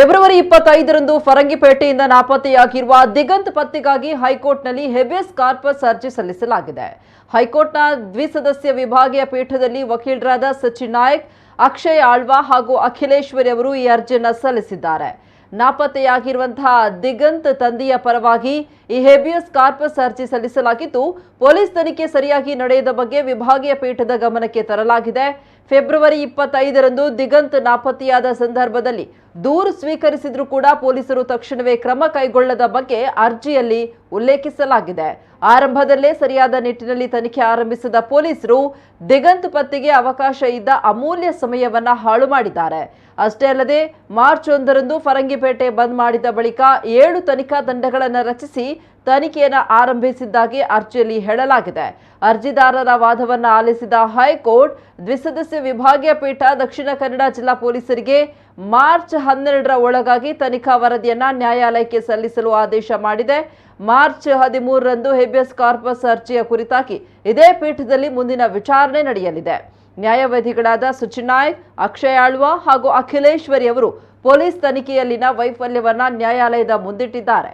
February 25ರಂದು ಫರಂಗಿಪೇಟೆಯಿಂದ ನಾಪತ್ತೆಯಾಗಿರುವ Diganth ಪತ್ತೆಗಾಗಿ ಹೈಕೋರ್ಟ್ನಲ್ಲಿ habeas corpus ಅರ್ಜಿ ಸಲ್ಲಿಸಲಾಗಿದೆ. ಹೈಕೋರ್ಟ್ನ ದ್ವಿಸದಸ್ಯ ವಿಭಾಗೀಯ ಪೀಠದಲ್ಲಿ ವಕೀಲರಾದ ಸಚಿನ್ ನಾಯಕ್, ಅಕ್ಷಯ್ ಆಳ್ವಾ ಹಾಗೂ ಅಖಿಲೇಶ್ವರಿ ಅವರು ಈ ಅರ್ಜಿಯನ್ನು ಸಲ್ಲಿಸಿದ್ದಾರೆ. ನಾಪತ್ತೆಯಾಗಿರುವಂತಹ ದಿಗಂತ್ ತಂದೆಯ ಪರವಾಗಿ ಈ ಹೇಬಿಯಸ್ ಕಾರ್ಪಸ್ ಅರ್ಜಿ ಸಲ್ಲಿಸಲಾಗಿದ್ದು, ಪೊಲೀಸ್ ತನಿಖೆ ಸರಿಯಾಗಿ ನಡೆಯದ ಬಗ್ಗೆ ವಿಭಾಗೀಯ ಪೀಠದ ಗಮನಕ್ಕೆ ತರಲಾಗಿದೆ. ಫೆಬ್ರವರಿ 25ರಂದು ದಿಗಂತ್ ನಾಪತ್ತೆಯಾದ ಸಂದರ್ಭದಲ್ಲಿ ದೂರು ಸ್ವೀಕರಿಸಿದ್ರೂ ಕೂಡ ಪೊಲೀಸರು ತಕ್ಷಣವೇ ಕ್ರಮ ಕೈಗೊಳ್ಳದ ಬಗ್ಗೆ ಅರ್ಜಿಯಲ್ಲಿ ಉಲ್ಲೇಖಿಸಲಾಗಿದೆ. ಆರಂಭದಲ್ಲೇ ಸರಿಯಾದ ನಿಟ್ಟಿನಲ್ಲಿ ತನಿಖೆ ಆರಂಭಿಸಿದ ಪೊಲೀಸರು ದಿಗಂತ್ ಪತ್ತೆಗೆ ಅವಕಾಶ ಇದ್ದ ಅಮೂಲ್ಯ ಸಮಯವನ್ನ ಹಾಳು ಮಾಡಿದ್ದಾರೆ. ಅಷ್ಟೇ ಅಲ್ಲದೆ ಮಾರ್ಚ್ 1ರಂದು ಫರಂಗಿಪೇಟೆ ಬಂದ್ ಮಾಡಿದ ಬಳಿಕ 7 ತನಿಖಾ ತಂಡಗಳನ್ನು ರಚಿಸಿ ತನಿಖೆಯನ್ನು ಆರಂಭಿಸಿದ್ದಾಗಿ ಅರ್ಜಿಯಲ್ಲಿ ಹೇಳಲಾಗಿದೆ. ಅರ್ಜಿದಾರರ ವಾದವನ್ನು ಆಲಿಸಿದ ಹೈಕೋರ್ಟ್ ದ್ವಿಸದಸ್ಯ ವಿಭಾಗೀಯ ಪೀಠ ದಕ್ಷಿಣ ಕನ್ನಡ ಜಿಲ್ಲಾ ಪೊಲೀಸರಿಗೆ ಮಾರ್ಚ್ 12ರ ಒಳಗಾಗಿ ತನಿಖಾ ವರದಿಯನ್ನ ನ್ಯಾಯಾಲಯಕ್ಕೆ ಸಲ್ಲಿಸಲು ಆದೇಶ ಮಾಡಿದೆ. ಮಾರ್ಚ್ 13ರಂದು ಹೇಬಿಯಸ್ ಕಾರ್ಪಸ್ ಅರ್ಜಿಯ ಕುರಿತಾಗಿ ಇದೇ ಪೀಠದಲ್ಲಿ ಮುಂದಿನ ವಿಚಾರಣೆ ನಡೆಯಲಿದೆ. ನ್ಯಾಯವಾದಿಗಳಾದ ಸಚಿನ್ ನಾಯಕ್, ಅಕ್ಷಯ್ ಆಳ್ವಾ ಹಾಗೂ ಅಖಿಲೇಶ್ವರಿ ಅವರು ಪೊಲೀಸ್ ತನಿಖೆಯಲ್ಲಿನ ವೈಫಲ್ಯವನ್ನ ನ್ಯಾಯಾಲಯದ ಮುಂದಿಟ್ಟಿದ್ದಾರೆ.